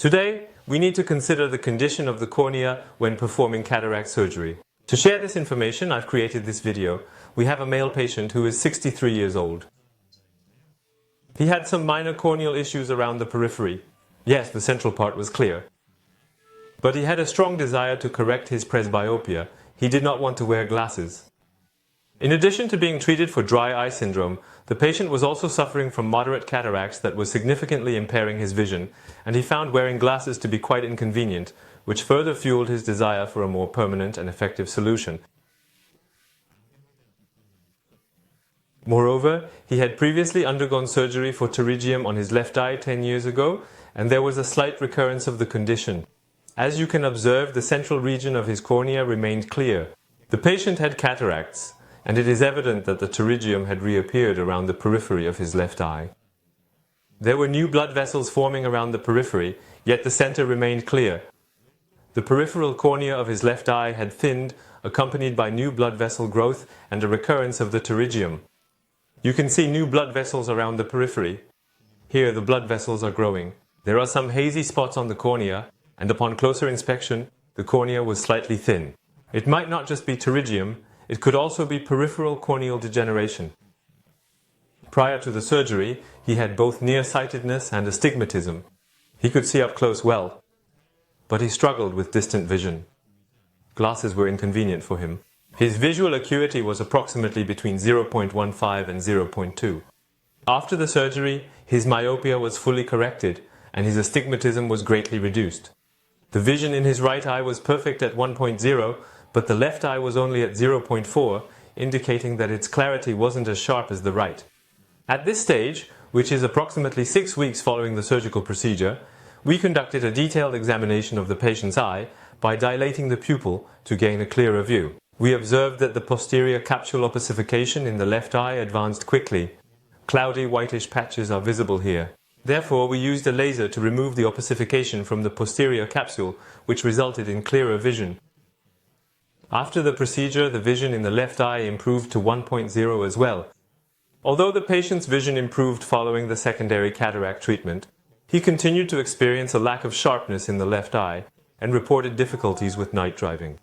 Today, we need to consider the condition of the cornea when performing cataract surgery. To share this information, I've created this video. We have a male patient who is 63 years old. He had some minor corneal issues around the periphery. Yes, the central part was clear. But he had a strong desire to correct his presbyopia. He did not want to wear glasses. In addition to being treated for dry eye syndrome, the patient was also suffering from moderate cataracts that was significantly impairing his vision, and he found wearing glasses to be quite inconvenient, which further fueled his desire for a more permanent and effective solution. Moreover, he had previously undergone surgery for pterygium on his left eye 10 years ago, and there was a slight recurrence of the condition. As you can observe, the central region of his cornea remained clear. The patient had cataracts, and it is evident that the pterygium had reappeared around the periphery of his left eye. There were new blood vessels forming around the periphery, yet the center remained clear. The peripheral cornea of his left eye had thinned, accompanied by new blood vessel growth and a recurrence of the pterygium. You can see new blood vessels around the periphery. Here the blood vessels are growing. There are some hazy spots on the cornea, and upon closer inspection, the cornea was slightly thin. It might not just be pterygium, it could also be peripheral corneal degeneration. Prior to the surgery, he had both nearsightedness and astigmatism. He could see up close well, but he struggled with distant vision. Glasses were inconvenient for him. His visual acuity was approximately between 0.15 and 0.2. After the surgery, his myopia was fully corrected, and his astigmatism was greatly reduced. The vision in his right eye was perfect at 1.0, but the left eye was only at 0.4, indicating that its clarity wasn't as sharp as the right. At this stage, which is approximately 6 weeks following the surgical procedure, we conducted a detailed examination of the patient's eye by dilating the pupil to gain a clearer view. We observed that the posterior capsule ossification in the left eye advanced quickly. Cloudy whitish patches are visible here. Therefore, we used a laser to remove the ossification from the posterior capsule, which resulted in clearer vision. After the procedure, the vision in the left eye improved to 1.0 as well. Although the patient's vision improved following the secondary cataract treatment, he continued to experience a lack of sharpness in the left eye and reported difficulties with night driving.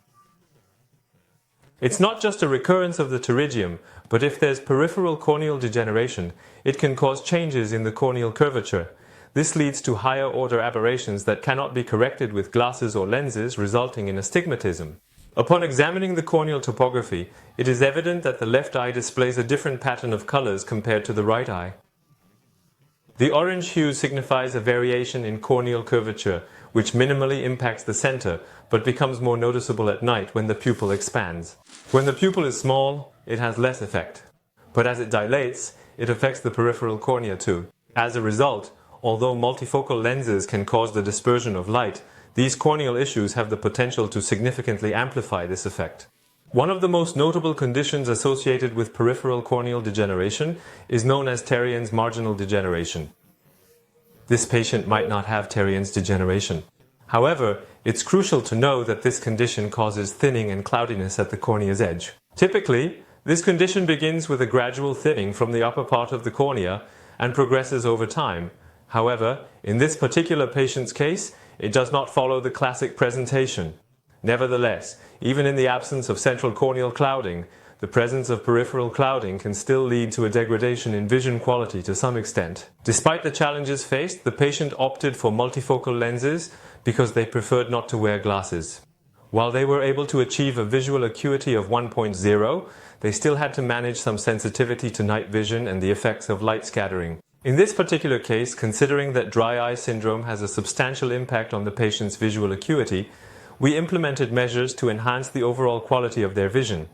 It's not just a recurrence of the pterygium, but if there's peripheral corneal degeneration, it can cause changes in the corneal curvature. This leads to higher order aberrations that cannot be corrected with glasses or lenses, resulting in astigmatism. Upon examining the corneal topography, it is evident that the left eye displays a different pattern of colors compared to the right eye. The orange hue signifies a variation in corneal curvature, which minimally impacts the center, but becomes more noticeable at night when the pupil expands. When the pupil is small, it has less effect. But as it dilates, it affects the peripheral cornea too. As a result, although multifocal lenses can cause the dispersion of light, these corneal issues have the potential to significantly amplify this effect. One of the most notable conditions associated with peripheral corneal degeneration is known as Terrien's marginal degeneration. This patient might not have Terrien's degeneration. However, it's crucial to know that this condition causes thinning and cloudiness at the cornea's edge. Typically, this condition begins with a gradual thinning from the upper part of the cornea and progresses over time. However, in this particular patient's case, it does not follow the classic presentation. Nevertheless, even in the absence of central corneal clouding, the presence of peripheral clouding can still lead to a degradation in vision quality to some extent. Despite the challenges faced, the patient opted for multifocal lenses because they preferred not to wear glasses. While they were able to achieve a visual acuity of 1.0, they still had to manage some sensitivity to night vision and the effects of light scattering. In this particular case, considering that dry eye syndrome has a substantial impact on the patient's visual acuity, we implemented measures to enhance the overall quality of their vision.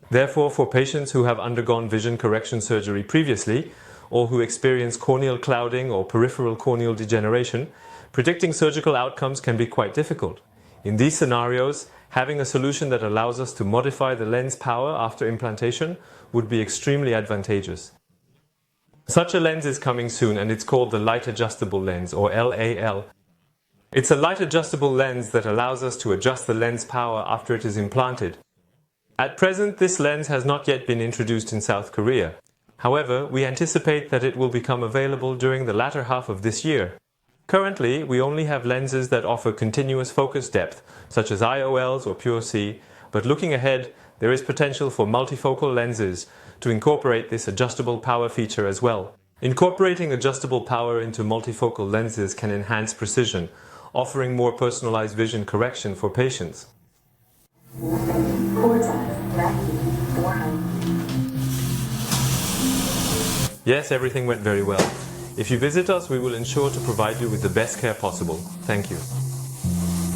Therefore, for patients who have undergone vision correction surgery previously, or who experience corneal clouding or peripheral corneal degeneration, predicting surgical outcomes can be quite difficult. In these scenarios, having a solution that allows us to modify the lens power after implantation would be extremely advantageous. Such a lens is coming soon, and it's called the Light Adjustable Lens, or LAL. It's a light adjustable lens that allows us to adjust the lens power after it is implanted. At present, this lens has not yet been introduced in South Korea. However, we anticipate that it will become available during the latter half of this year. Currently, we only have lenses that offer continuous focus depth, such as IOLs or Pure C, but looking ahead, there is potential for multifocal lenses to incorporate this adjustable power feature as well. Incorporating adjustable power into multifocal lenses can enhance precision, offering more personalized vision correction for patients. Yes, everything went very well. If you visit us, we will ensure to provide you with the best care possible. Thank you.